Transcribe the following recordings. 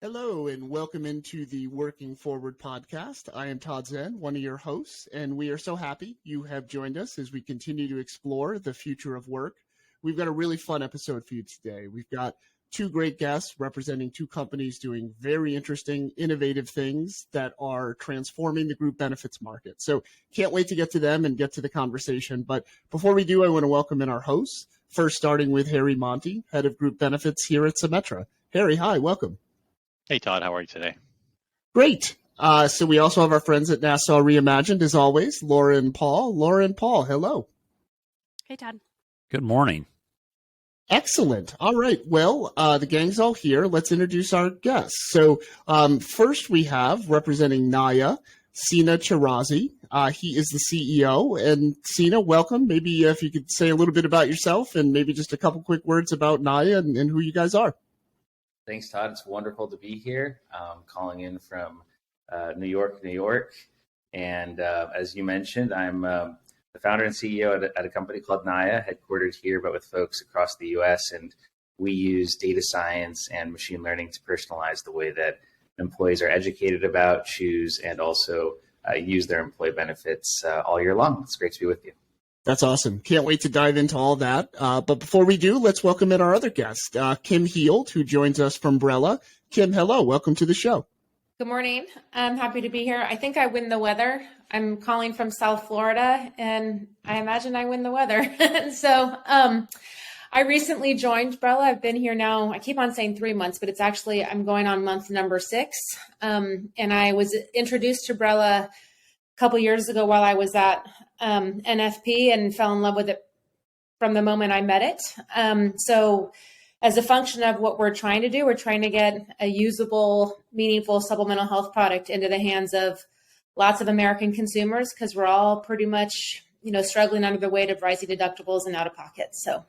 Hello and welcome into the Working Forward podcast. I am Todd Zen, one of your hosts, and we are so happy you have joined us as we continue to explore the future of work. We've got a really fun episode for you today. We've got two great guests representing two companies doing very interesting, innovative things that are transforming the group benefits market. So can't wait to get to them and get to the conversation. But before we do, I want to welcome in our hosts, first starting with Harry Monty, head of group benefits here at Symetra. Harry, hi, welcome. Hey, Todd, how are you today? Great. So we also have our friends at Nassau Reimagined, as always, Laura and Paul. Laura and Paul, hello. Hey, Todd. Good morning. Excellent. All right. Well, the gang's all here. Let's introduce our guests. So first we have, representing Naya, Sina Chirazi. He is the CEO. And Sina, welcome. Maybe if you could say a little bit about yourself and maybe just a couple quick words about Naya and who you guys are. Thanks, Todd. It's wonderful to be here, calling in from New York. And as you mentioned, I'm the founder and CEO at a company called Naya, headquartered here, but with folks across the U.S. And we use data science and machine learning to personalize the way that employees are educated about, choose, and also use their employee benefits all year long. It's great to be with you. That's awesome. Can't wait to dive into all that. But before we do, let's welcome in our other guest, Kim Heald, who joins us from Brella. Kim, hello. Welcome to the show. Good morning. I'm happy to be here. I think I win the weather. I'm calling from South Florida, and I imagine I win the weather. So I recently joined Brella. I've been here now, I keep on saying 3 months, but it's actually, I'm going on month number 6. And I was introduced to Brella a couple years ago while I was at NFP and fell in love with it from the moment I met it. So as a function of what we're trying to do, we're trying to get a usable, meaningful supplemental health product into the hands of lots of American consumers because we're all pretty much, struggling under the weight of rising deductibles and out of pocket. So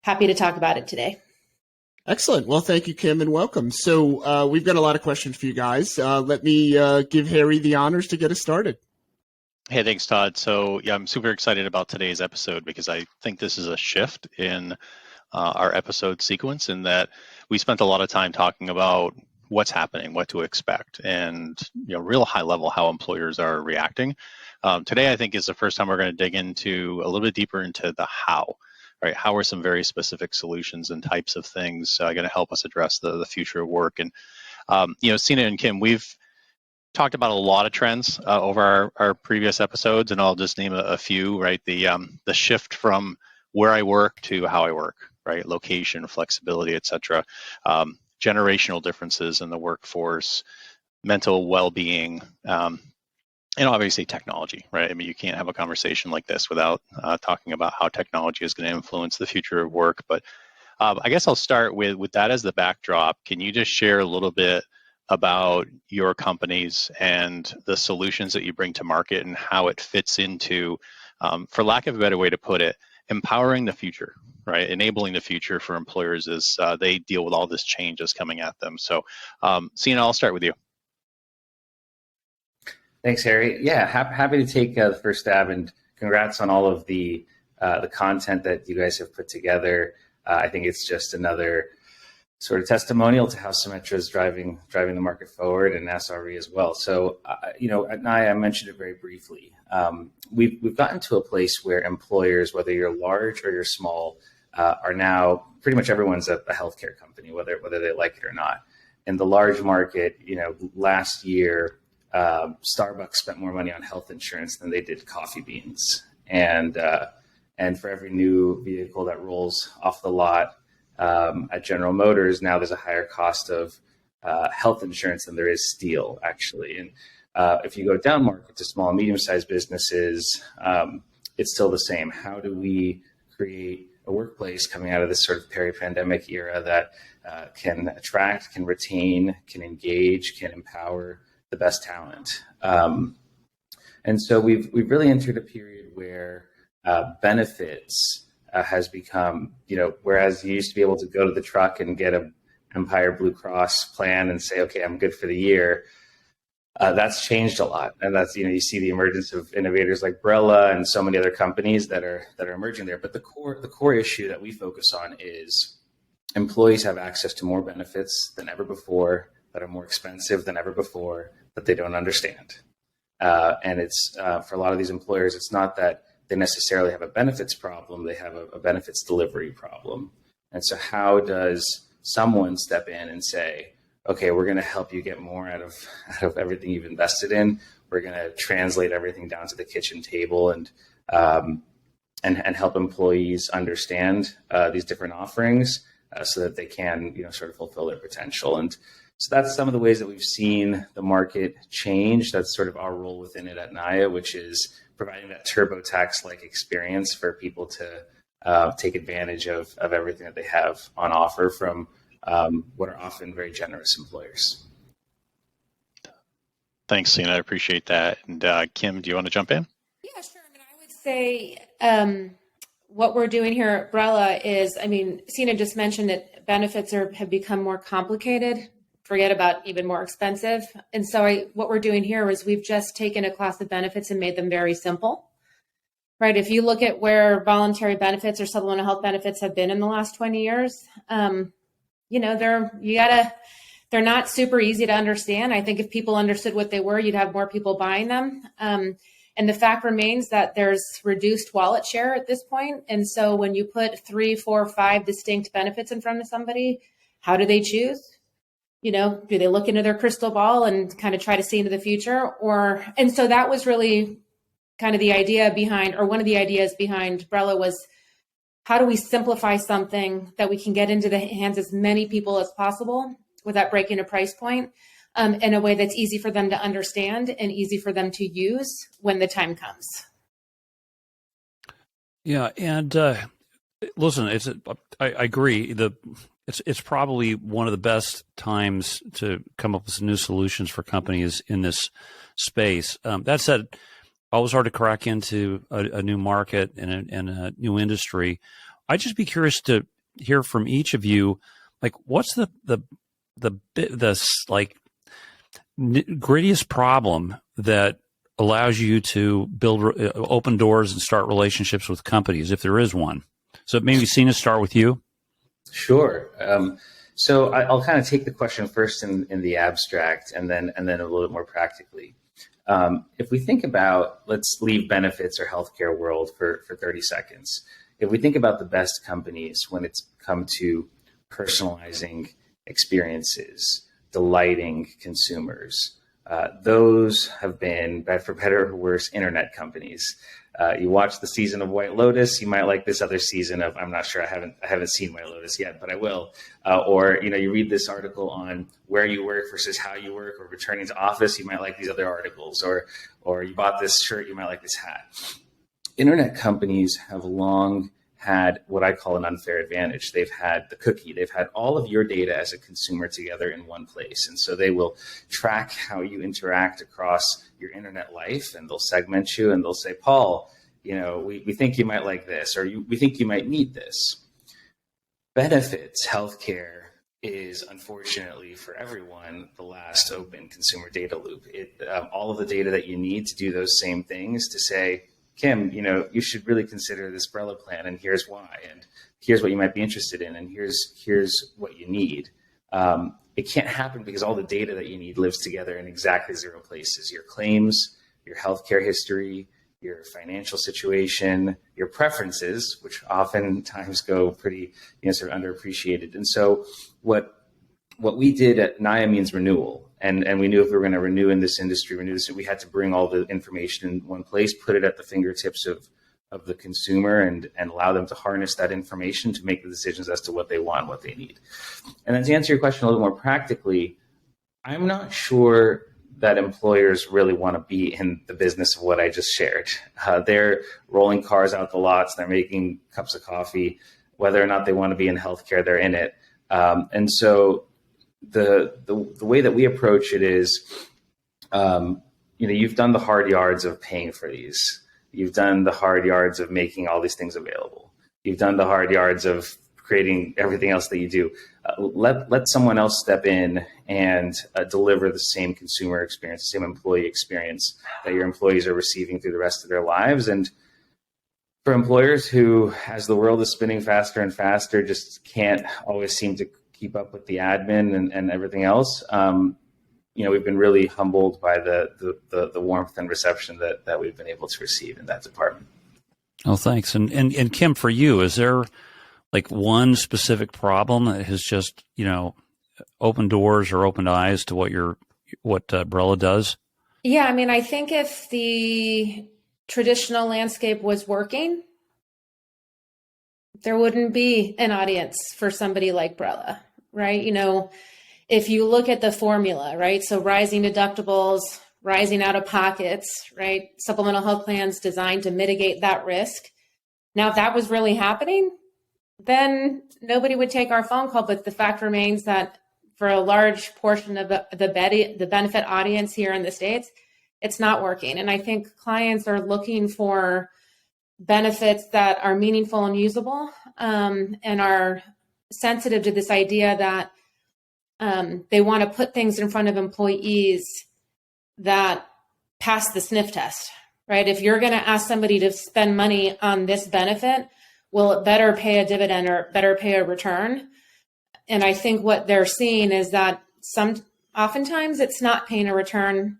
happy to talk about it today. Excellent. Well, thank you, Kim, and welcome. So we've got a lot of questions for you guys. Let me give Harry the honors to get us started. Hey, thanks, Todd. So yeah, I'm super excited about today's episode because I think this is a shift in our episode sequence in that we spent a lot of time talking about what's happening, what to expect, and real high level how employers are reacting. Today, I think, is the first time we're going to dig into a little bit deeper into the how. Right? How are some very specific solutions and types of things going to help us address the future of work? And Sina and Kim, we've talked about a lot of trends over our previous episodes, and I'll just name a few. Right, the shift from where I work to how I work. Right, location, flexibility, etc. Generational differences in the workforce, mental well-being. And obviously technology, right? I mean, you can't have a conversation like this without talking about how technology is going to influence the future of work. But I guess I'll start with that as the backdrop. Can you just share a little bit about your companies and the solutions that you bring to market and how it fits into, for lack of a better way to put it, empowering the future, right? Enabling the future for employers as they deal with all this change that's coming at them. So, Sina, I'll start with you. Thanks, Harry. Yeah, happy to take the first stab, and congrats on all of the content that you guys have put together. I think it's just another sort of testimonial to how Symetra is driving the market forward, and SRE as well. So, at Naya, I mentioned it very briefly. We've gotten to a place where employers, whether you're large or you're small, are now pretty much everyone's a healthcare company, whether they like it or not. In the large market, last year, Starbucks spent more money on health insurance than they did coffee beans. And for every new vehicle that rolls off the lot at General Motors, now there's a higher cost of health insurance than there is steel, actually. And if you go down market to small and medium-sized businesses, it's still the same. How do we create a workplace coming out of this sort of peri-pandemic era that can attract, can retain, can engage, can empower the best talent? And so we've really entered a period where benefits has become, whereas you used to be able to go to the truck and get a Empire Blue Cross plan and say, okay, I'm good for the year. That's changed a lot. And that's, you see the emergence of innovators like Brella and so many other companies that are emerging there. But the core issue that we focus on is employees have access to more benefits than ever before, that are more expensive than ever before, that they don't understand. And it's for a lot of these employers, it's not that they necessarily have a benefits problem, they have a benefits delivery problem. And so how does someone step in and say, okay, we're going to help you get more out of everything you've invested in. We're going to translate everything down to the kitchen table and help employees understand these different offerings so that they can, sort of fulfill their potential. And so that's some of the ways that we've seen the market change. That's sort of our role within it at NAIA, which is providing that TurboTax-like experience for people to take advantage of everything that they have on offer from what are often very generous employers. Thanks, Sina. I appreciate that. And Kim, do you want to jump in? Yeah, sure. I would say what we're doing here at Brella is, Sina just mentioned that benefits have become more complicated. Forget about even more expensive. And so what we're doing here is we've just taken a class of benefits and made them very simple, right? If you look at where voluntary benefits or supplemental health benefits have been in the last 20 years, they're not super easy to understand. I think if people understood what they were, you'd have more people buying them. And the fact remains that there's reduced wallet share at this point. And so when you put 3, 4, 5 distinct benefits in front of somebody, how do they choose? Do they look into their crystal ball and kind of try to see into the future? And so that was really kind of the idea behind, or one of the ideas behind Brella was, how do we simplify something that we can get into the hands of as many people as possible without breaking a price point in a way that's easy for them to understand and easy for them to use when the time comes. Yeah. And listen, I agree. It's probably one of the best times to come up with some new solutions for companies in this space. That said, always hard to crack into a new market and a new industry. I'd just be curious to hear from each of you, like, what's the grittiest problem that allows you to open doors and start relationships with companies, if there is one? So maybe Sina, start with you. Sure. So I'll kind of take the question first in the abstract and then a little bit more practically. If we think about, let's leave benefits or healthcare world for 30 seconds. If we think about the best companies when it's come to personalizing experiences, delighting consumers, those have been, for better or worse, internet companies. You watch the season of White Lotus, you might like this other season of, I'm not sure, I haven't seen White Lotus yet, but I will. Or you read this article on where you work versus how you work, or returning to office, you might like these other articles. Or you bought this shirt, you might like this hat. Internet companies have long had what I call an unfair advantage. They've had the cookie. They've had all of your data as a consumer together in one place. And so they will track how you interact across your internet life, and they'll segment you, and they'll say, Paul, we think you might like this, or we think you might need this. Benefits, healthcare is, unfortunately for everyone, the last open consumer data loop. All of the data that you need to do those same things, to say, Kim, you should really consider this Brella plan, and here's why, and here's what you might be interested in, and here's what you need. It can't happen because all the data that you need lives together in exactly 0 places. Your claims, your healthcare history, your financial situation, your preferences, which oftentimes go pretty sort of underappreciated. And so what we did at NAIA means renewal. And we knew if we were going to renew in this industry, we had to bring all the information in one place, put it at the fingertips of the consumer, and allow them to harness that information to make the decisions as to what they want, what they need. And then to answer your question a little more practically, I'm not sure that employers really want to be in the business of what I just shared. They're rolling cars out the lots, they're making cups of coffee. Whether or not they want to be in healthcare, they're in it. And so the way that we approach it is, you've done the hard yards of paying for these. You've done the hard yards of making all these things available. You've done the hard yards of creating everything else that you do. Let someone else step in and deliver the same consumer experience, the same employee experience that your employees are receiving through the rest of their lives. And For employers who, as the world is spinning faster and faster, just can't always seem to keep up with the admin and everything else, we've been really humbled by the warmth and reception that we've been able to receive in that department. Oh, thanks. And Kim, for you, is there like one specific problem that has just, opened doors or opened eyes to what Brella does? Yeah, I mean, I think if the traditional landscape was working, there wouldn't be an audience for somebody like Brella, right? If you look at the formula, right? So rising deductibles, rising out of pockets, right? Supplemental health plans designed to mitigate that risk. Now, if that was really happening, then nobody would take our phone call. But the fact remains that for a large portion of the benefit audience here in the States, it's not working. And I think clients are looking for benefits that are meaningful and usable, and are sensitive to this idea that they want to put things in front of employees that pass the sniff test, right? If you're going to ask somebody to spend money on this benefit, well, it better pay a dividend or better pay a return. And I think what they're seeing is that oftentimes it's not paying a return.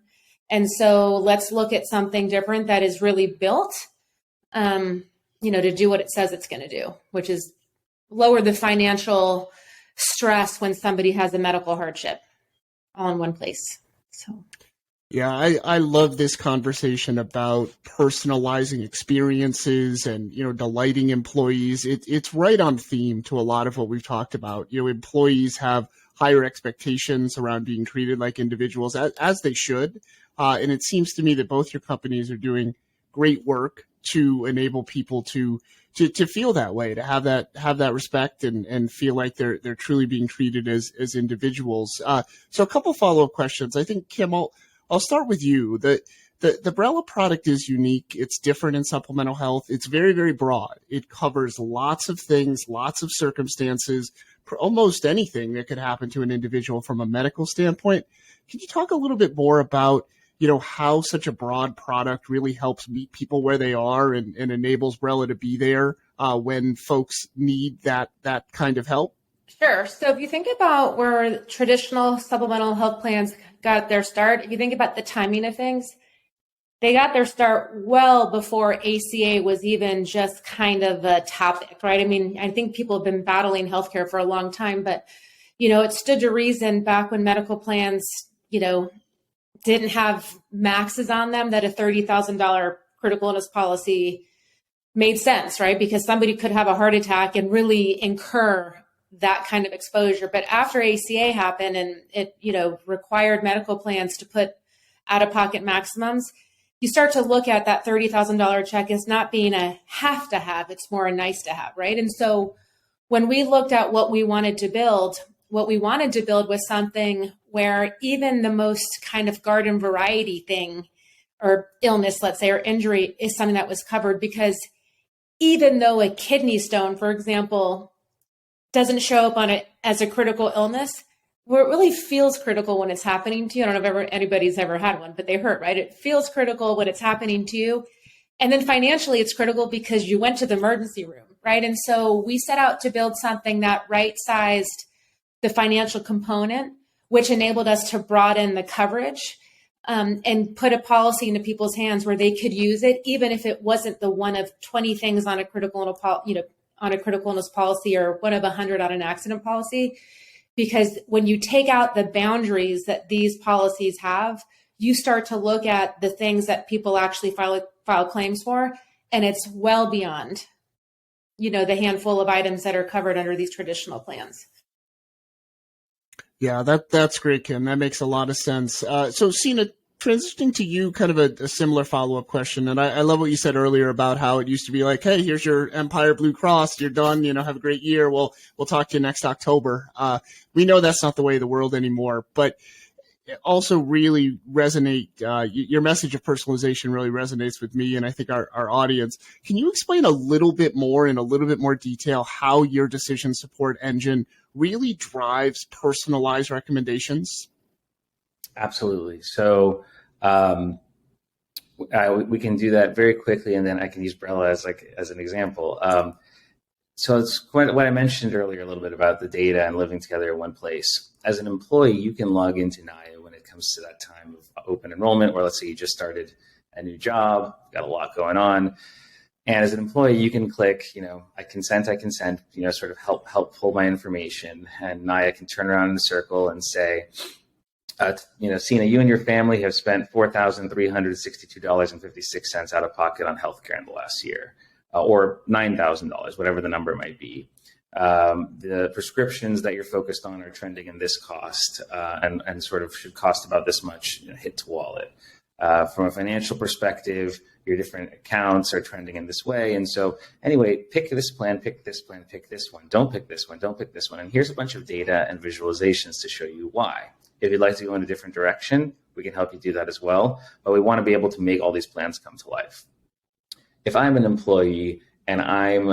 And so let's look at something different that is really built, to do what it says it's going to do, which is lower the financial stress when somebody has a medical hardship all in one place. So. Yeah, I love this conversation about personalizing experiences and, delighting employees. It's right on theme to a lot of what we've talked about. Employees have higher expectations around being treated like individuals, as they should. And it seems to me that both your companies are doing great work to enable people to feel that way, to have that respect and feel like they're truly being treated as individuals. So a couple follow-up questions. I think, Kim, I'll start with you. The Brella product is unique. It's different in supplemental health. It's very, very broad. It covers lots of things, lots of circumstances, for almost anything that could happen to an individual from a medical standpoint. Can you talk a little bit more about, how such a broad product really helps meet people where they are and enables Brella to be there when folks need that kind of help? Sure. So if you think about where traditional supplemental health plans got their start, if you think about the timing of things, they got their start well before ACA was even just kind of a topic, right? I mean, I think people have been battling healthcare for a long time, but, it stood to reason back when medical plans, didn't have maxes on them that a $30,000 critical illness policy made sense, right? Because somebody could have a heart attack and really incur that kind of exposure. But after ACA happened and it, required medical plans to put out-of-pocket maximums, you start to look at that $30,000 check as not being a have to have, it's more a nice to have, right? And so when we looked at what we wanted to build was something where even the most kind of garden variety thing or illness, let's say, or injury is something that was covered, because even though a kidney stone, for example, doesn't show up on it as a critical illness, where it really feels critical when it's happening to you. I don't know if anybody's ever had one, but they hurt, right? It feels critical when it's happening to you. And then financially, it's critical because you went to the emergency room, right? And so we set out to build something that right-sized the financial component, which enabled us to broaden the coverage and put a policy into people's hands where they could use it, even if it wasn't the one of 20 things on a critical illness policy or one of 100 on an accident policy. Because when you take out the boundaries that these policies have, you start to look at the things that people actually file claims for, and it's well beyond, the handful of items that are covered under these traditional plans. Yeah, that's great, Kim. That makes a lot of sense. So, Sina, transitioning to you, kind of a similar follow-up question. And I love what you said earlier about how it used to be like, hey, here's your Empire Blue Cross. You're done. Have a great year. We'll talk to you next October. We know that's not the way of the world anymore, but also really resonate. Your message of personalization really resonates with me and I think our audience. Can you explain a little bit more in a little bit more detail how your decision support engine really drives personalized recommendations? Absolutely. So we can do that very quickly, and then I can use Brella as an example. So it's quite what I mentioned earlier a little bit about the data and living together in one place. As an employee, you can log into Naya when it comes to that time of open enrollment, or let's say you just started a new job, got a lot going on. And as an employee, you can click, I consent, sort of help pull my information. And Naya can turn around in a circle and say, Sina, you and your family have spent $4,362.56 out of pocket on healthcare in the last year, or $9,000, whatever the number might be. The prescriptions that you're focused on are trending in this cost, and sort of should cost about this much hit to wallet. From a financial perspective, your different accounts are trending in this way. And so anyway, pick this plan, pick this plan, pick this one. Don't pick this one, don't pick this one. And here's a bunch of data and visualizations to show you why. If you'd like to go in a different direction, we can help you do that as well. But we want to be able to make all these plans come to life. If I'm an employee and I've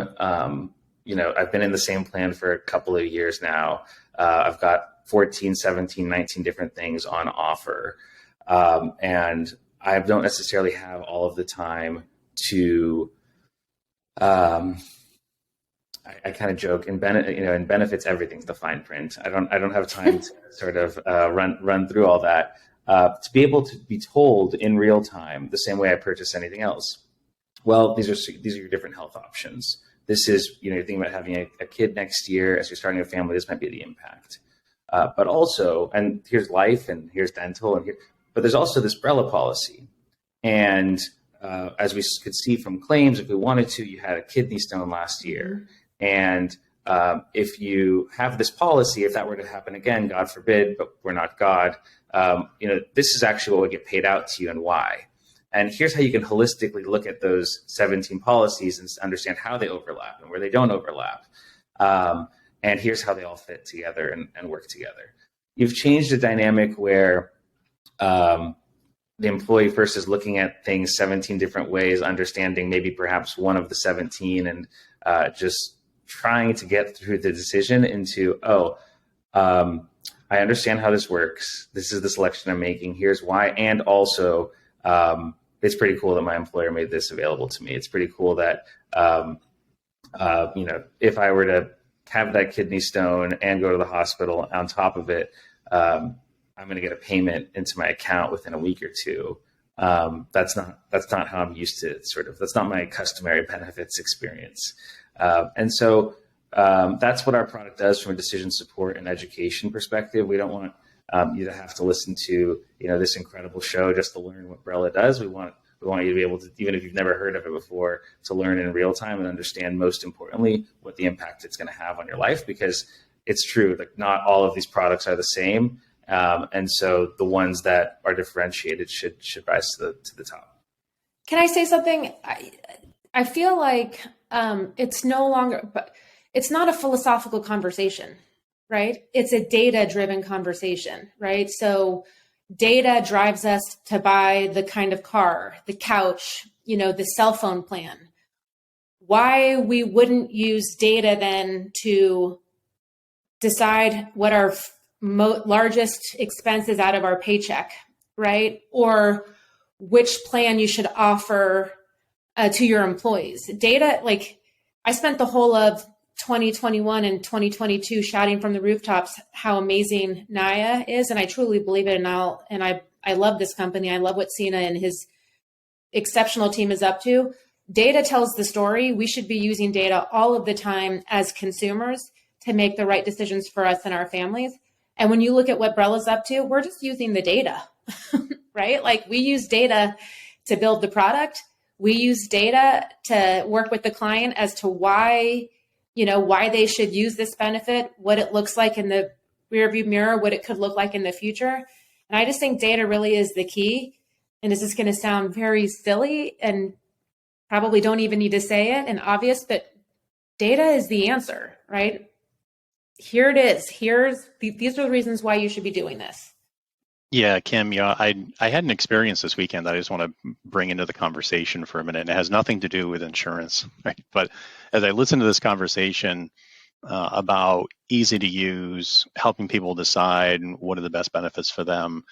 been in the same plan for a couple of years now, I've got 14, 17, 19 different things on offer. And I don't necessarily have all of the time to, I kind of joke, in benefits, everything's the fine print. I don't have time to sort of run through all that, to be able to be told in real time the same way I purchase anything else. Well, these are your different health options. This is, you're thinking about having a kid next year as you're starting a family. This might be the impact, but also, and here's life, and here's dental, and here. But there's also this Brella policy. And as we could see from claims, if we wanted to, you had a kidney stone last year. And if you have this policy, if that were to happen again, God forbid, but we're not God, this is actually what would get paid out to you and why. And here's how you can holistically look at those 17 policies and understand how they overlap and where they don't overlap. And here's how they all fit together and work together. You've changed the dynamic where the employee first is looking at things 17 different ways, understanding maybe perhaps one of the 17, and just trying to get through the decision into, I understand how this works. This is the selection I'm making. Here's why. And also, it's pretty cool that my employer made this available to me. It's pretty cool that, if I were to have that kidney stone and go to the hospital on top of it, I'm going to get a payment into my account within a week or two. That's not how I'm used to that's not my customary benefits experience. And so that's what our product does from a decision support and education perspective. We don't want you to have to listen to, this incredible show just to learn what Brella does. We want you to be able to, even if you've never heard of it before, to learn in real time and understand, most importantly, what the impact it's going to have on your life, because it's true, like not all of these products are the same. And so the ones that are differentiated should rise to the top. Can I say something? I feel like it's no longer, but it's not a philosophical conversation, right? It's a data-driven conversation, right? So data drives us to buy the kind of car, the couch, the cell phone plan. Why we wouldn't use data then to decide what our largest expenses out of our paycheck, right? Or which plan you should offer to your employees. Data, like I spent the whole of 2021 and 2022 shouting from the rooftops how amazing Naya is, and I truly believe it. And I love this company. I love what Sina and his exceptional team is up to. Data tells the story. We should be using data all of the time as consumers to make the right decisions for us and our families. And when you look at what Brella's up to, we're just using the data, right? Like we use data to build the product. We use data to work with the client as to why they should use this benefit, what it looks like in the rearview mirror, what it could look like in the future. And I just think data really is the key. And this is going to sound very silly and probably don't even need to say it and obvious, but data is the answer, right? Here it is. These are the reasons why you should be doing this. Yeah, Kim, I had an experience this weekend that I just want to bring into the conversation for a minute. And it has nothing to do with insurance, right? But as I listen to this conversation about easy to use, helping people decide what are the best benefits for them,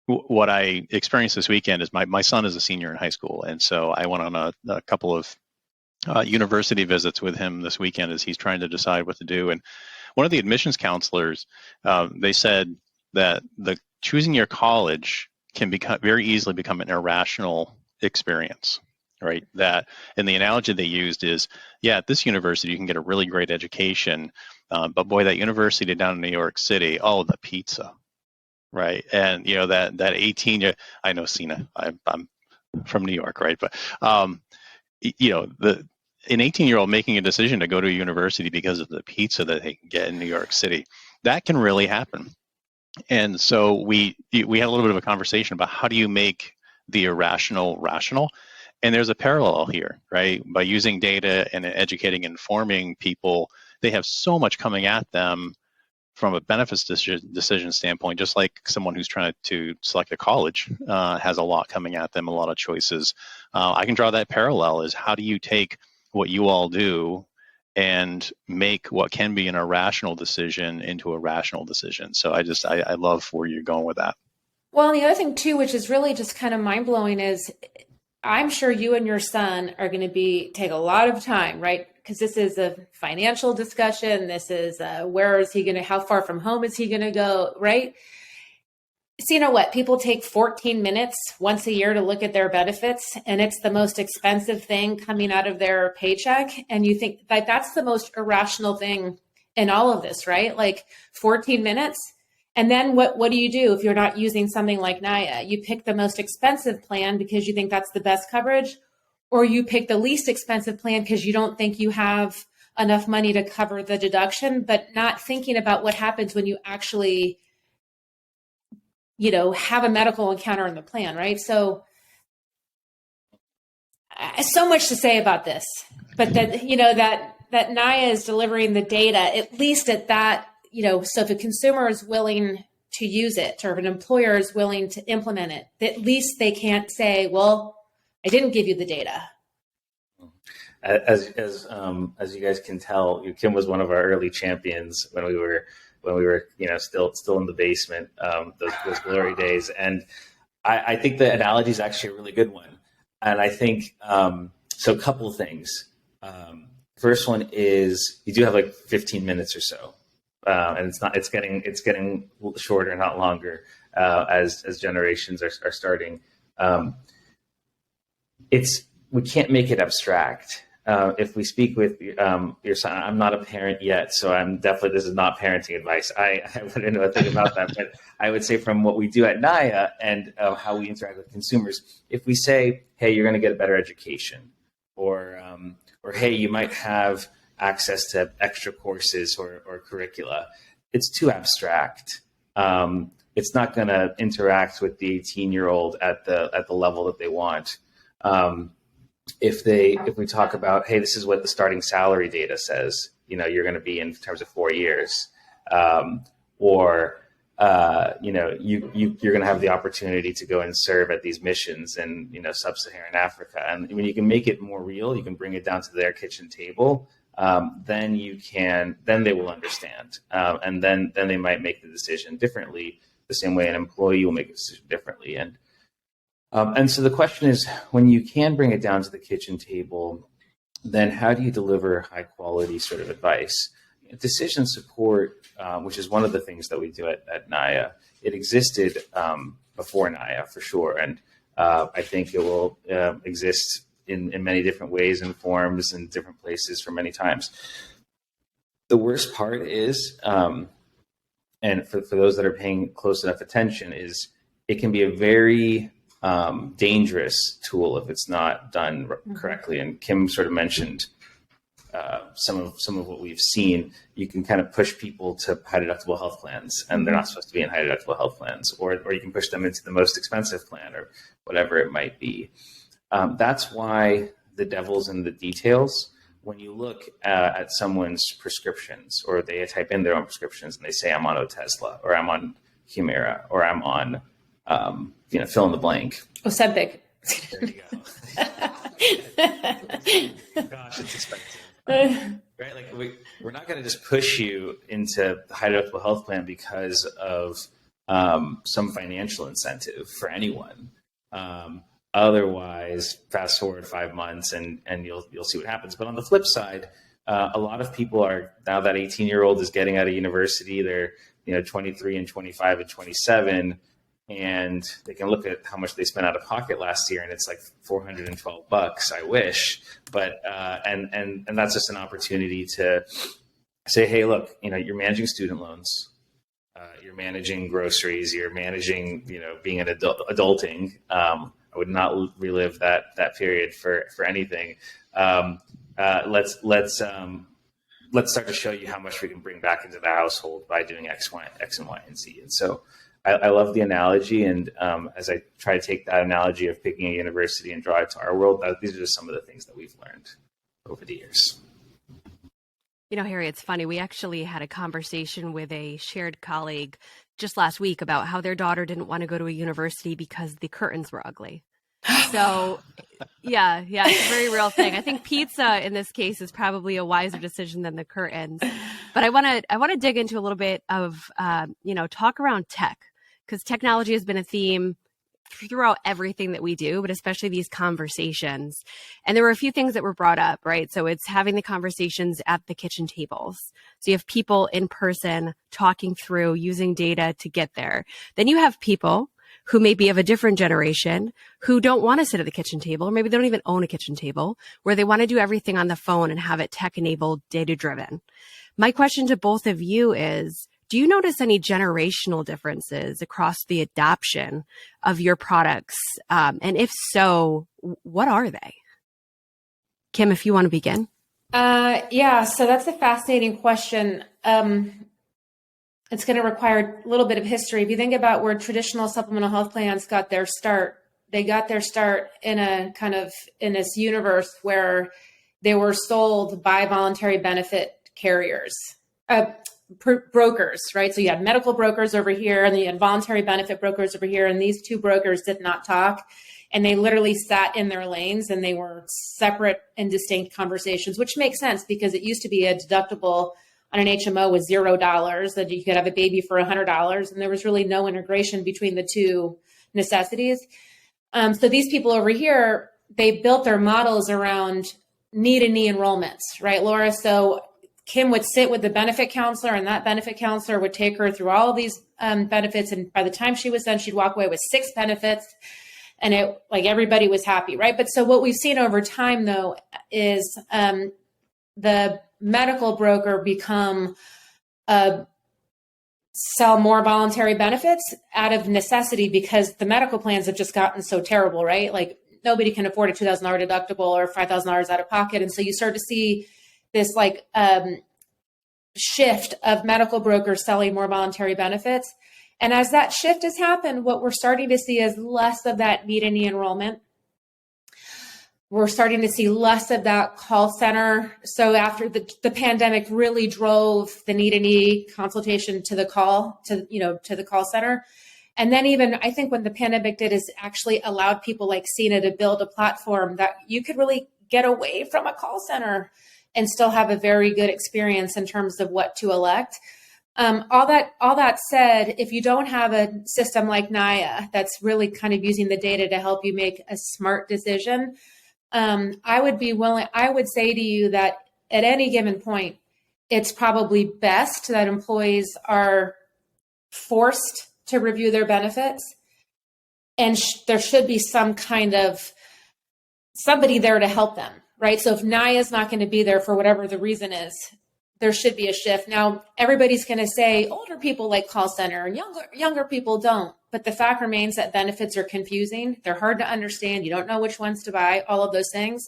what I experienced this weekend is my son is a senior in high school, and so I went on a couple of university visits with him this weekend as he's trying to decide what to do. And one of the admissions counselors, they said that the choosing your college can very easily become an irrational experience, right? That, and the analogy they used is, yeah, at this university you can get a really great education, but boy, that university down in New York City, oh, the pizza, right? And that 18 year, I know Sina, I'm from New York, right? But an 18-year-old making a decision to go to a university because of the pizza that they can get in New York City, that can really happen. And so we had a little bit of a conversation about how do you make the irrational rational. And there's a parallel here, right? By using data and educating and informing people, they have so much coming at them from a benefits decision standpoint, just like someone who's trying to select a college has a lot coming at them, a lot of choices. I can draw that parallel is how do you take what you all do and make what can be an irrational decision into a rational decision. So I love where you're going with that. Well, the other thing too, which is really just kind of mind blowing, is I'm sure you and your son are going to take a lot of time, right? Because this is a financial discussion. This is where is he going to, how far from home is he going to go, right? So you know what? People take 14 minutes once a year to look at their benefits, and it's the most expensive thing coming out of their paycheck. And you think like that's the most irrational thing in all of this, right? Like 14 minutes. And then what do you do if you're not using something like NAIA? You pick the most expensive plan because you think that's the best coverage, or you pick the least expensive plan because you don't think you have enough money to cover the deduction, but not thinking about what happens when you actually have a medical encounter in the plan, right? So much to say about this, but that NAIA is delivering the data, at least at that, so if a consumer is willing to use it, or if an employer is willing to implement it, at least they can't say, well, I didn't give you the data. As you guys can tell, Kim was one of our early champions when we were still in the basement, those glory days. And I think the analogy is actually a really good one. And I think, so a couple of things. First one is you do have like 15 minutes or so. And it's getting shorter, not longer, as generations are starting. We can't make it abstract. If we speak with your son, I'm not a parent yet, so this is not parenting advice. I wouldn't know a thing about that, but I would say from what we do at NAIA and how we interact with consumers, if we say, hey, you're going to get a better education, or hey, you might have access to extra courses or curricula, it's too abstract. It's not going to interact with the 18-year-old at the level that they want. If we talk about, hey, this is what the starting salary data says, you're going to be in terms of 4 years, or you're going to have the opportunity to go and serve at these missions in sub-Saharan Africa, and when you can make it more real, you can bring it down to their kitchen table. Then they will understand, and then they might make the decision differently, the same way an employee will make a decision differently. And so the question is, when you can bring it down to the kitchen table, then how do you deliver high quality sort of advice? Decision support, which is one of the things that we do at NAIA, it existed before NAIA for sure. And I think it will exist in many different ways and forms in different places for many times. The worst part is, and for those that are paying close enough attention, is it can be a very dangerous tool if it's not done correctly. And Kim sort of mentioned some of what we've seen. You can kind of push people to high deductible health plans, and they're not supposed to be in high deductible health plans, or you can push them into the most expensive plan or whatever it might be. That's why the devil's in the details. When you look at someone's prescriptions, or they type in their own prescriptions and they say, I'm on Otezla, or I'm on Humira, or I'm on fill in the blank. Ozempic. There you go. Gosh, it's expensive. Right? Like we're not going to just push you into the high deductible health plan because of some financial incentive for anyone. Otherwise, fast forward 5 months and you'll see what happens. But on the flip side, a lot of people are now that 18-year-old is getting out of university. They're 23 and 25 and 27, and they can look at how much they spent out of pocket last year, and it's like $412. I wish, but and that's just an opportunity to say, hey, look, you're managing student loans. You're managing groceries. You're managing, being an adulting. I would not relive that period for anything. Let's start to show you how much we can bring back into the household by doing X, and Y, and Z. And so I love the analogy. And as I try to take that analogy of picking a university and draw it to our world, these are just some of the things that we've learned over the years. Harry, it's funny. We actually had a conversation with a shared colleague just last week about how their daughter didn't want to go to a university because the curtains were ugly. So, yeah, it's a very real thing. I think pizza in this case is probably a wiser decision than the curtains. But I want to dig into a little bit of talk around tech, because technology has been a theme throughout everything that we do, but especially these conversations. And there were a few things that were brought up, right? So it's having the conversations at the kitchen tables. So you have people in person talking through, using data to get there. Then you have people who may be of a different generation who don't want to sit at the kitchen table, or maybe they don't even own a kitchen table, where they want to do everything on the phone and have it tech-enabled, data-driven. My question to both of you is, do you notice any generational differences across the adoption of your products? And if so, what are they? Kim, if you want to begin. Yeah, so that's a fascinating question. It's going to require a little bit of history. If you think about where traditional supplemental health plans got their start, they got their start in this universe where they were sold by voluntary benefit carriers. Brokers, right? So you had medical brokers over here and you had voluntary benefit brokers over here. And these two brokers did not talk. And they literally sat in their lanes and they were separate and distinct conversations, which makes sense because it used to be a deductible on an HMO was $0, that you could have a baby for $100. And there was really no integration between the two necessities. So these people over here, they built their models around need enrollments, right, Laura? So Kim would sit with the benefit counselor and that benefit counselor would take her through all of these benefits. And by the time she was done, she'd walk away with 6 benefits and it everybody was happy, right? But so what we've seen over time though, is the medical broker become sell more voluntary benefits out of necessity because the medical plans have just gotten so terrible, right? Like nobody can afford a $2,000 deductible or $5,000 out of pocket. And so you start to see this shift of medical brokers selling more voluntary benefits. And as that shift has happened, what we're starting to see is less of that need enrollment. We're starting to see less of that call center. So after the pandemic really drove the need consultation to the call, to the call center. And then even I think when the pandemic did is actually allowed people like Cena to build a platform that you could really get away from a call center and still have a very good experience in terms of what to elect. All that said, if you don't have a system like NAIA that's really kind of using the data to help you make a smart decision, I would say to you that at any given point, it's probably best that employees are forced to review their benefits. And there should be some kind of somebody there to help them, right? So if NAIA is not going to be there for whatever the reason is, there should be a shift. Now, everybody's going to say older people like call center and younger people don't. But the fact remains that benefits are confusing. They're hard to understand. You don't know which ones to buy, all of those things.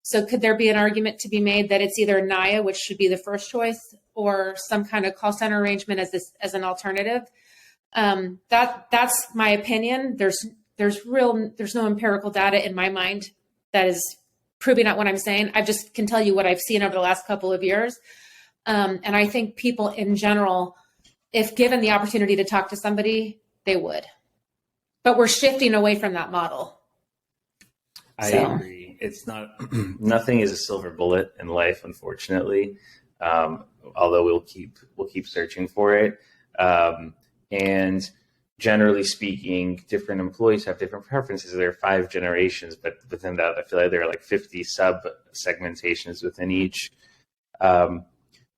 So could there be an argument to be made that it's either NAIA, which should be the first choice, or some kind of call center arrangement as an alternative? That's my opinion. There's no empirical data in my mind that is proving out what I'm saying. I just can tell you what I've seen over the last couple of years. And I think people in general, if given the opportunity to talk to somebody, they would. But we're shifting away from that model. I agree. It's not, nothing is a silver bullet in life, unfortunately. Although we'll keep searching for it. And generally speaking, different employees have different preferences. There are 5 generations, but within that, I feel like there are like 50 sub segmentations within each.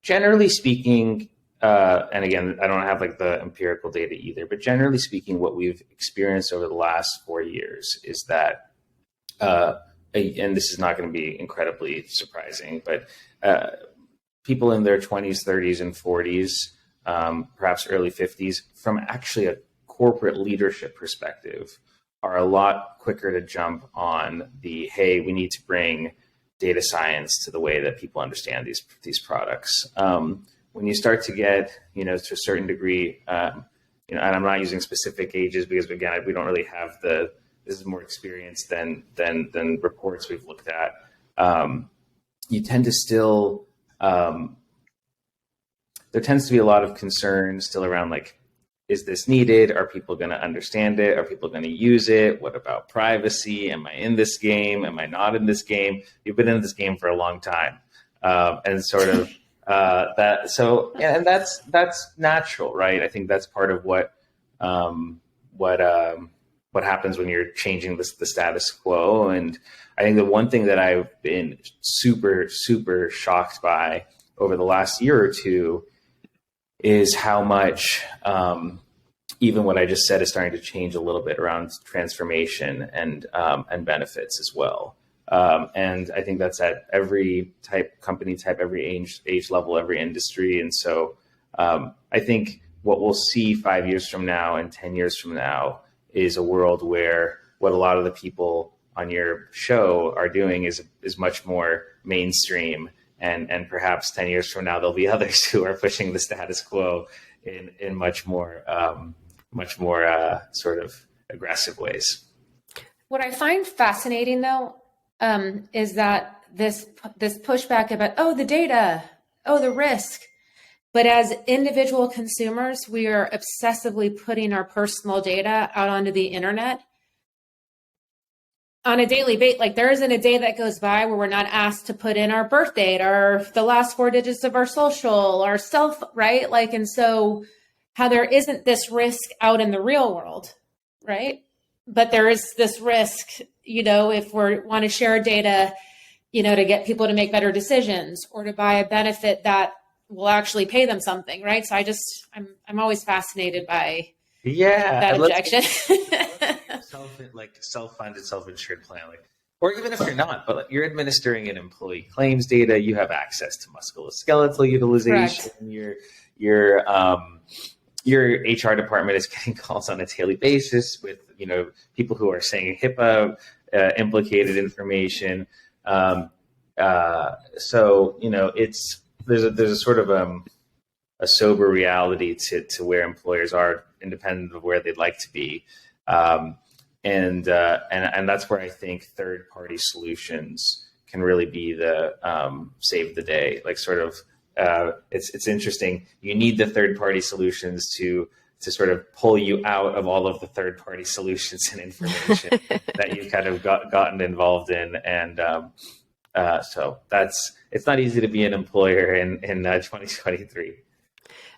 Generally speaking, and again, I don't have like the empirical data either, but generally speaking, what we've experienced over the last 4 years is that, and this is not going to be incredibly surprising, but people in their 20s, 30s, and 40s, perhaps early 50s, from actually a corporate leadership perspective, are a lot quicker to jump on the, hey, we need to bring data science to the way that people understand these products. When you start to get, to a certain degree, and I'm not using specific ages because again, we don't really have this is more experience than reports we've looked at. You tend to still, there tends to be a lot of concern still around like, is this needed? Are people going to understand it? Are people going to use it? What about privacy? Am I in this game? Am I not in this game? You've been in this game for a long time. And sort of that. So, and that's natural, right? I think that's part of what happens when you're changing the status quo. And I think the one thing that I've been super, super shocked by over the last year or two is how much even what I just said is starting to change a little bit around transformation and benefits as well. And I think that's at every company type, every age level, every industry. And so I think what we'll see 5 years from now and 10 years from now is a world where what a lot of the people on your show are doing is much more mainstream. And perhaps 10 years from now, there'll be others who are pushing the status quo in much more sort of aggressive ways. What I find fascinating, though, is that this pushback about, the data, the risk. But as individual consumers, we are obsessively putting our personal data out onto the internet on a daily basis. Like there isn't a day that goes by where we're not asked to put in our birth date or the last 4 digits of our social, our self, right? Like, and so how there isn't this risk out in the real world, right? But there is this risk, if we want to share data, to get people to make better decisions or to buy a benefit that will actually pay them something, right? So I'm always fascinated by that objection. Self-funded, self-insured plan, or even if you're not, but you're administering an employee claims data, you have access to musculoskeletal utilization. Correct. Your HR department is getting calls on a daily basis with people who are saying HIPAA implicated information. So there's a sort of a sober reality to where employers are independent of where they'd like to be. And that's where I think third-party solutions can really be the save the day. Like sort of, it's interesting. You need the third-party solutions to sort of pull you out of all of the third-party solutions and information that you've kind of gotten involved in. And so it's not easy to be an employer in 2023.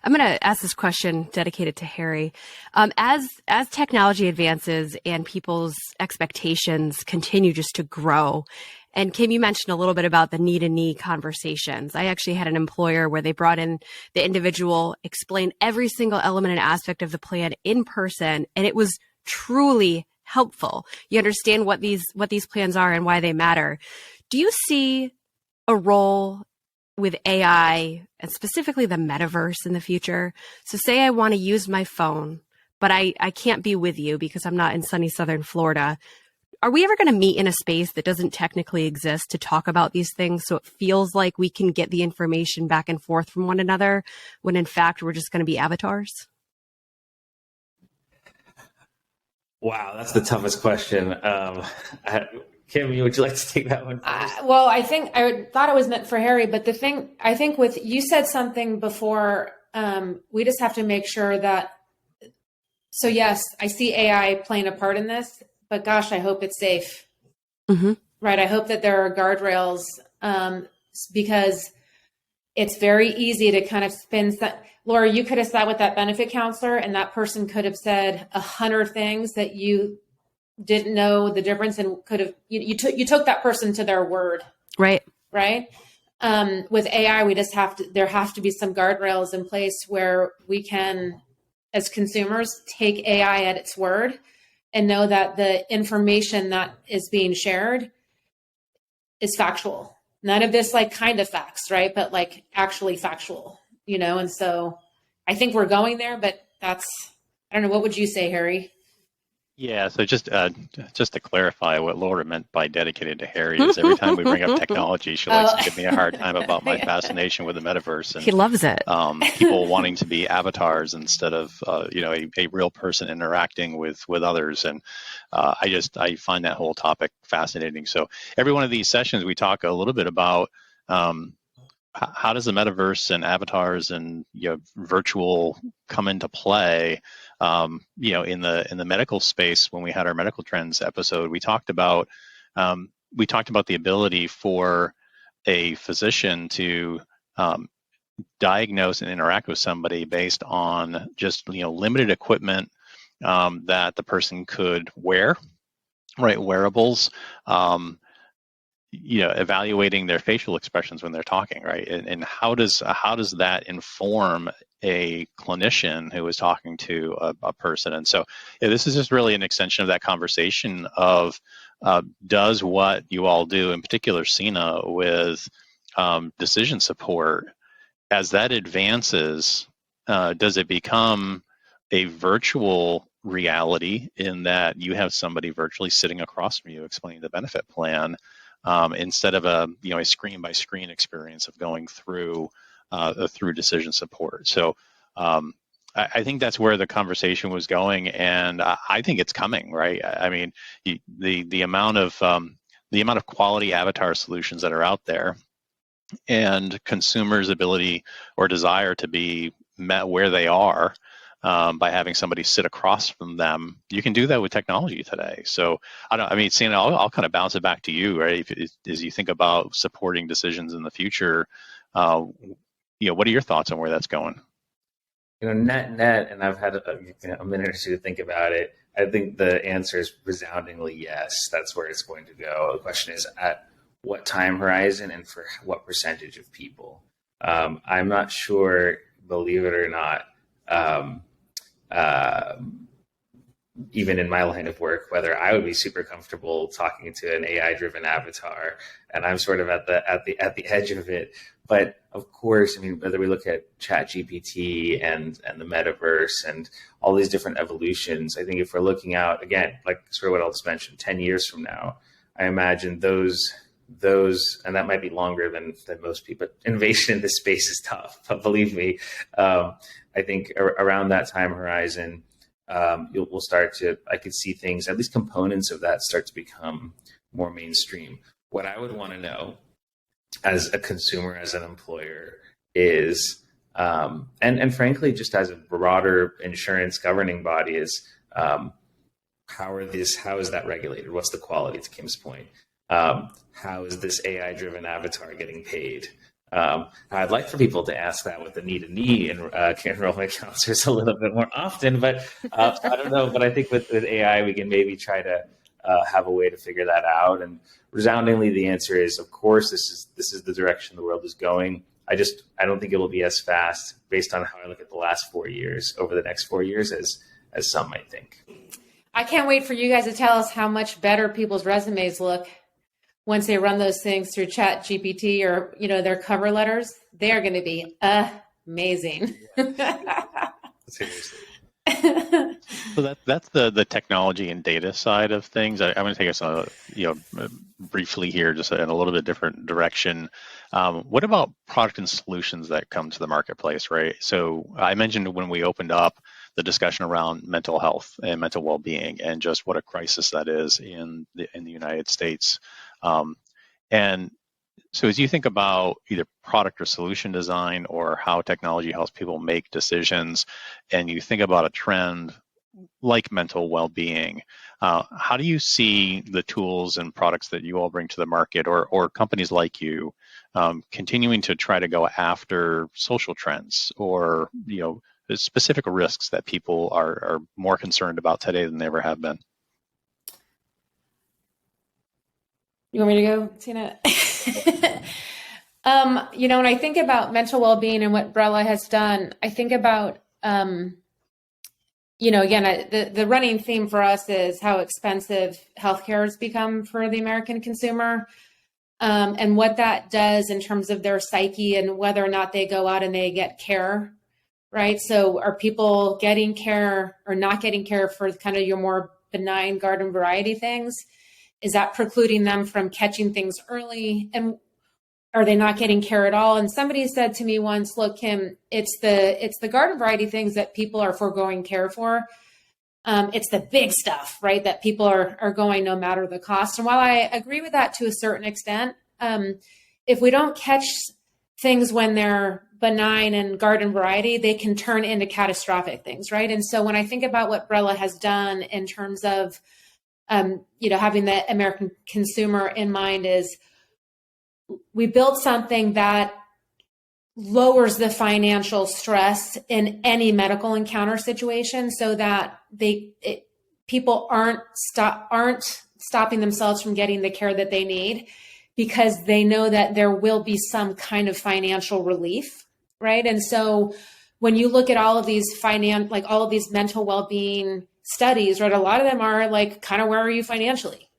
I'm going to ask this question dedicated to Harry. As technology advances and people's expectations continue just to grow, and Kim, you mentioned a little bit about the knee-to-knee conversations. I actually had an employer where they brought in the individual, explained every single element and aspect of the plan in person, and it was truly helpful. You understand what these plans are and why they matter. Do you see a role with AI and specifically the metaverse in the future? So say I want to use my phone, but I can't be with you because I'm not in sunny Southern Florida. Are we ever going to meet in a space that doesn't technically exist to talk about these things so it feels like we can get the information back and forth from one another when in fact we're just going to be avatars? Wow, that's the toughest question. Kim, would you like to take that one first? Well, I thought it was meant for Harry, but I think you said something before, we just have to make sure that, so yes, I see AI playing a part in this, but gosh, I hope it's safe, right? I hope that there are guardrails, because it's very easy to kind of spin. Laura, you could have sat with that benefit counselor and that person could have said 100 things that you didn't know the difference and could have, you took that person to their word. Right. Right. With AI, there have to be some guardrails in place where we can, as consumers, take AI at its word and know that the information that is being shared is factual. None of this like kind of facts, right? But like actually factual, and so I think we're going there, but I don't know. What would you say, Harry? Yeah, so just to clarify what Laura meant by dedicated to Harry is every time we bring up technology, she likes to give me a hard time about my fascination with the metaverse. And he loves it. People wanting to be avatars instead of a real person interacting with others, and I find that whole topic fascinating. So every one of these sessions we talk a little bit about how does the metaverse and avatars and virtual come into play. In the medical space, when we had our medical trends episode, we talked about the ability for a physician to diagnose and interact with somebody based on just limited equipment that the person could wear, right? Wearables. Evaluating their facial expressions when they're talking, right? And how does that inform a clinician who is talking to a person? And so this is just really an extension of that conversation of does what you all do, in particular Sina, with decision support, as that advances, does it become a virtual reality in that you have somebody virtually sitting across from you explaining the benefit plan, instead of a screen by screen experience of going through decision support? So I think that's where the conversation was going, and I think it's coming, right? I mean, the amount of quality avatar solutions that are out there, and consumers' ability or desire to be met where they are, by having somebody sit across from them. You can do that with technology today. So Sina, I'll kind of bounce it back to you, right? As you think about supporting decisions in the future, what are your thoughts on where that's going? Net, and I've had a minute or two to think about it. I think the answer is resoundingly yes. That's where it's going to go. The question is at what time horizon and for what percentage of people. I'm not sure, believe it or not, even in my line of work, whether I would be super comfortable talking to an AI-driven avatar, and I'm sort of at the edge of it. But of course, whether we look at ChatGPT and the metaverse and all these different evolutions, I think if we're looking out again, like sort of what I'll just mention, 10 years from now, I imagine those, and that might be longer than most people. Innovation in this space is tough, but believe me, I think around that time horizon, we'll start to, I could see things, at least components of that start to become more mainstream. What I would want to know as a consumer, as an employer is, and frankly, just as a broader insurance governing body is, how is that regulated? What's the quality, to Kim's point? How is this AI-driven avatar getting paid? I'd like for people to ask that with the knee and enrollment counselors a little bit more often, but I don't know. But I think with AI, we can maybe try to have a way to figure that out. And resoundingly, the answer is, of course, this is the direction the world is going. I don't think it will be as fast based on how I look at the last 4 years, over the next 4 years, as some might think. I can't wait for you guys to tell us how much better people's resumes look once they run those things through ChatGPT or, their cover letters. They are going to be amazing. Seriously. So that's the technology and data side of things. I'm going to take us briefly here, just in a little bit different direction. What about product and solutions that come to the marketplace, right? So I mentioned when we opened up the discussion around mental health and mental well-being, and just what a crisis that is in the United States. And so as you think about either product or solution design, or how technology helps people make decisions, and you think about a trend like mental well-being, how do you see the tools and products that you all bring to the market, or companies like you, continuing to try to go after social trends or, specific risks that people are more concerned about today than they ever have been. You want me to go, Tina? When I think about mental well-being and what Brella has done, I think about, again, the running theme for us is how expensive healthcare has become for the American consumer, and what that does in terms of their psyche and whether or not they go out and they get care, right? So are people getting care or not getting care for kind of your more benign garden variety things? Is that precluding them from catching things early? And are they not getting care at all? And somebody said to me once, look, Kim, it's the garden variety things that people are foregoing care for. It's the big stuff, right, that people are going no matter the cost. And while I agree with that to a certain extent, if we don't catch things when they're benign and garden variety, they can turn into catastrophic things, right? And so when I think about what Brella has done in terms of, having the American consumer in mind, is we built something that lowers the financial stress in any medical encounter situation, so that people aren't stopping themselves from getting the care that they need, because they know that there will be some kind of financial relief, right? And so when you look at all of these all of these mental well-being studies, right, a lot of them are like, kind of, where are you financially?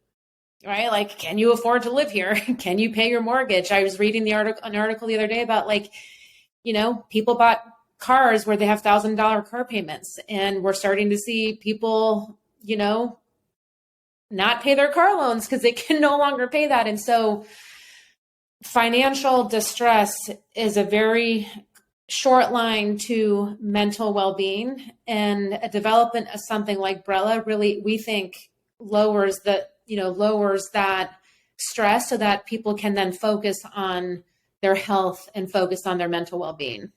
Right? Like, can you afford to live here? Can you pay your mortgage? I was reading an article the other day about people bought cars where they have $1,000 car payments, and we're starting to see people, not pay their car loans because they can no longer pay that. And so financial distress is a very short line to mental well-being, and a development of something like Brella really, we think, lowers that stress, so that people can then focus on their health and focus on their mental well-being.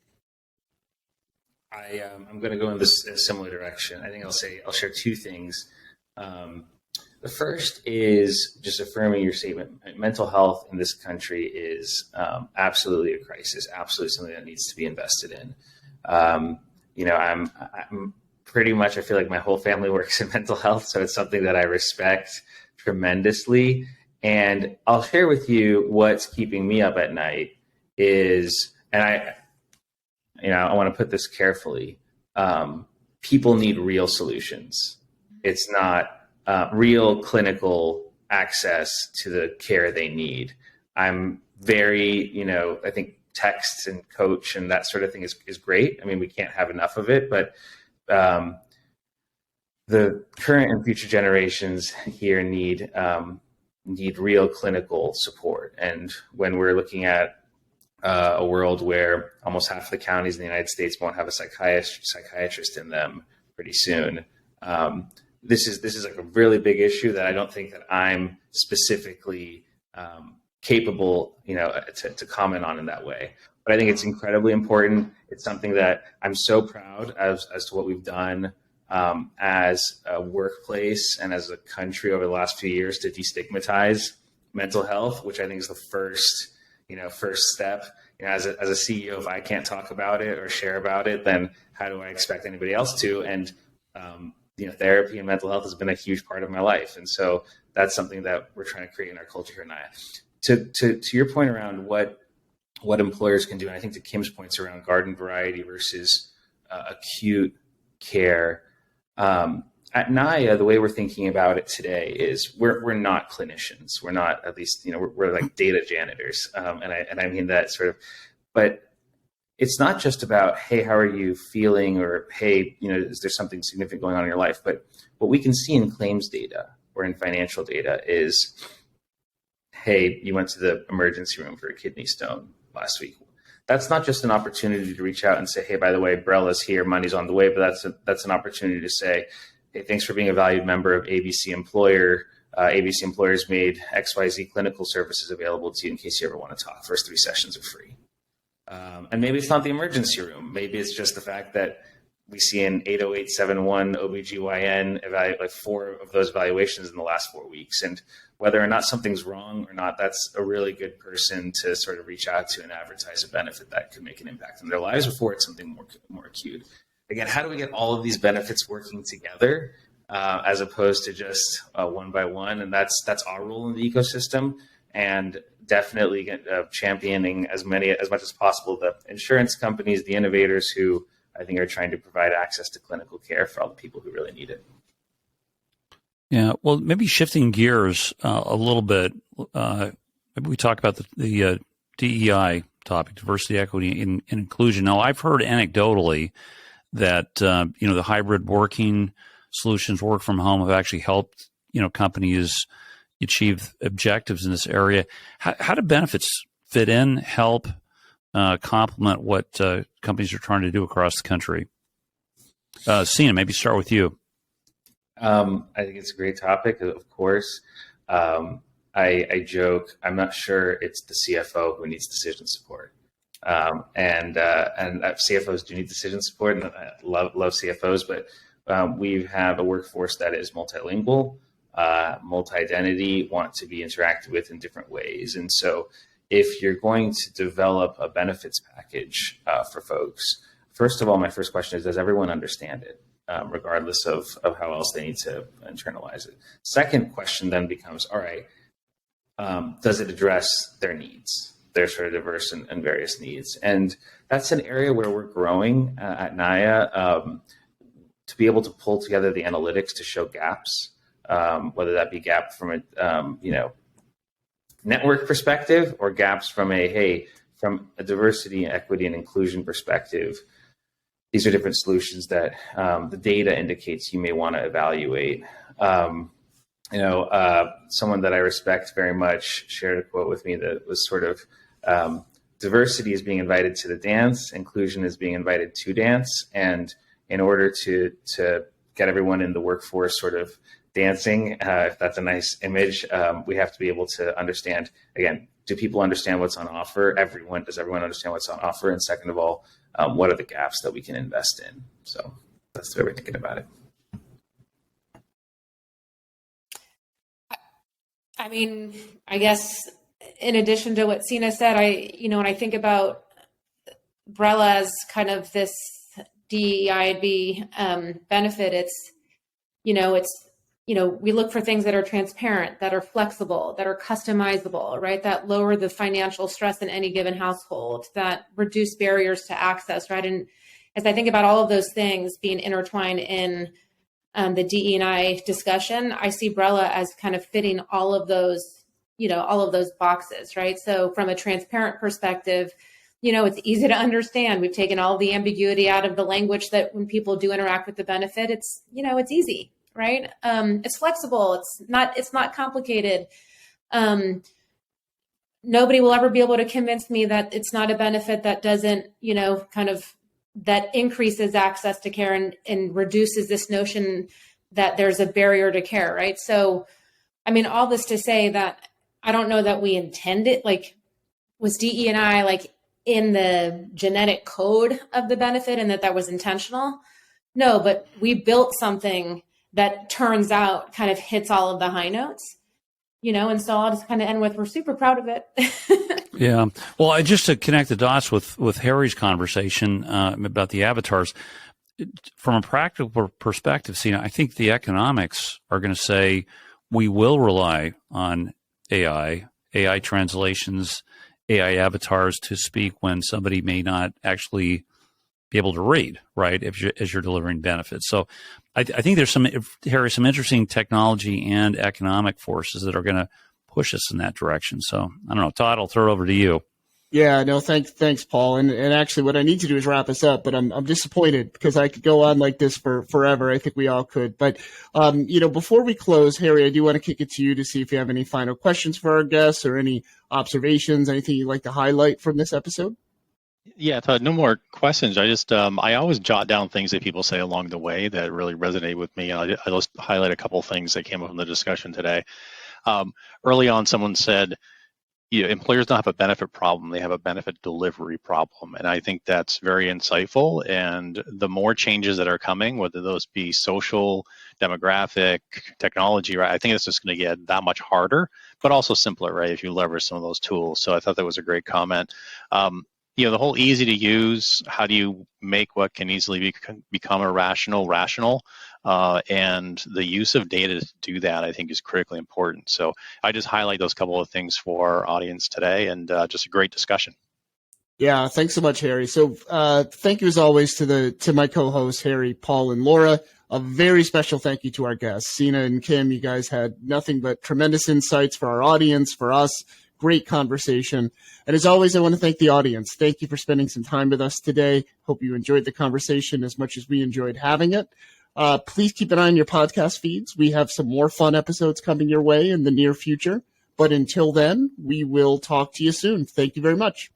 I'm going to go in a similar direction. I think I'll share two things. The first is just affirming your statement. Mental health in this country is absolutely a crisis, absolutely something that needs to be invested in. I'm pretty much, I feel like my whole family works in mental health, so it's something that I respect tremendously. And I'll share with you what's keeping me up at night is, and I want to put this carefully, people need real solutions. It's not real clinical access to the care they need. I'm very, I think text and coach and that sort of thing is great. I mean, we can't have enough of it, but the current and future generations here need real clinical support. And when we're looking at a world where almost half the counties in the United States won't have a psychiatrist in them pretty soon, this is like a really big issue that I don't think that I'm specifically capable, to comment on in that way. But I think it's incredibly important. It's something that I'm so proud as to what we've done as a workplace and as a country over the last few years to destigmatize mental health, which I think is the first step. As a CEO, if I can't talk about it or share about it, then how do I expect anybody else to? And therapy and mental health has been a huge part of my life, and so that's something that we're trying to create in our culture here now. To your point around what employers can do, and I think to Kim's points around garden variety versus acute care, at NAIA, the way we're thinking about it today is we're not clinicians. We're not, at least, we're like data janitors. And I mean that sort of, but it's not just about, hey, how are you feeling? Or, hey, is there something significant going on in your life? But what we can see in claims data or in financial data is, hey, you went to the emergency room for a kidney stone last week. That's not just an opportunity to reach out and say, hey, by the way, Brella's here, money's on the way, but that's an opportunity to say, hey, thanks for being a valued member of ABC Employer. ABC Employers made XYZ clinical services available to you in case you ever want to talk. First 3 sessions are free. And maybe it's not the emergency room. Maybe it's just the fact that we see an 80871 OBGYN like 4 of those evaluations in the last 4 weeks. And whether or not something's wrong or not, that's a really good person to sort of reach out to and advertise a benefit that could make an impact in their lives before it's something more acute. Again, how do we get all of these benefits working together as opposed to just one by one? And that's our role in the ecosystem, and definitely championing as much as possible the insurance companies, the innovators who I think are trying to provide access to clinical care for all the people who really need it. Yeah, well, maybe shifting gears a little bit. Maybe we talk about the DEI topic, diversity, equity, and inclusion. Now, I've heard anecdotally that the hybrid working solutions, work from home, have actually helped companies achieve objectives in this area. How do benefits fit in, help, complement what companies are trying to do across the country? Sina, maybe start with you. I think it's a great topic, of course. I joke, I'm not sure it's the CFO who needs decision support. And CFOs do need decision support, and I love CFOs, but we have a workforce that is multilingual, multi-identity, want to be interacted with in different ways. And so if you're going to develop a benefits package for folks, first of all, my first question is, does everyone understand it, regardless of how else they need to internalize it? Second question then becomes, all right, does it address their needs, their sort of diverse and various needs? And that's an area where we're growing at NAIA to be able to pull together the analytics to show gaps, whether that be gap from a network perspective or gaps from from a diversity, equity, and inclusion perspective. These are different solutions that the data indicates you may want to evaluate. Someone that I respect very much shared a quote with me that was sort of, diversity is being invited to the dance, inclusion is being invited to dance. And in order to get everyone in the workforce sort of dancing, if that's a nice image, we have to be able to understand, again, do people understand what's on offer? Does everyone understand what's on offer? And second of all, what are the gaps that we can invest in? So that's the way we're thinking about it. I mean, I guess in addition to what Sina said, when I think about BRELA as kind of this DEIB benefit, we look for things that are transparent, that are flexible, that are customizable, right? That lower the financial stress in any given household, that reduce barriers to access, right? And as I think about all of those things being intertwined in the DE&I discussion, I see BRELA as kind of fitting all of those boxes, right? So from a transparent perspective, it's easy to understand. We've taken all the ambiguity out of the language that when people do interact with the benefit, it's easy, right? It's flexible. It's not complicated. Nobody will ever be able to convince me that it's not a benefit that doesn't, that increases access to care and reduces this notion that there's a barrier to care, right? So, I mean, all this to say that I don't know that we intend it. Like, was DE&I like in the genetic code of the benefit and that was intentional? No, but we built something that turns out kind of hits all of the high notes, and so I'll just kind of end with, we're super proud of it. Yeah. Well, just to connect the dots with Harry's conversation about the avatars, from a practical perspective, I think the economics are going to say we will rely on AI translations, AI avatars to speak when somebody may not actually be able to read, right, as you're delivering benefits. So I think there's some interesting technology and economic forces that are going to push us in that direction. So I don't know, Todd, I'll throw it over to you. Yeah, no, thanks, Paul. And actually what I need to do is wrap us up, but I'm disappointed because I could go on like this for forever. I think we all could. But, before we close, Harry, I do want to kick it to you to see if you have any final questions for our guests or any observations, anything you'd like to highlight from this episode. Yeah, Todd, no more questions. I just, I always jot down things that people say along the way that really resonate with me. I'll just highlight a couple of things that came up in the discussion today. Early on, someone said, employers don't have a benefit problem, they have a benefit delivery problem. And I think that's very insightful. And the more changes that are coming, whether those be social, demographic, technology, right, I think it's just going to get that much harder, but also simpler, right, if you leverage some of those tools. So I thought that was a great comment. The whole easy to use, how do you make what can easily become rational, and the use of data to do that, I think, is critically important. So I just highlight those couple of things for our audience today, and just a great discussion. Yeah, thanks so much, Harry. So thank you as always to my co-hosts, Harry, Paul, and Laura. A very special thank you to our guests, Sina and Kim. You guys had nothing but tremendous insights for our audience, for us. Great conversation. And as always, I want to thank the audience. Thank you for spending some time with us today. Hope you enjoyed the conversation as much as we enjoyed having it. Please keep an eye on your podcast feeds. We have some more fun episodes coming your way in the near future. But until then, we will talk to you soon. Thank you very much.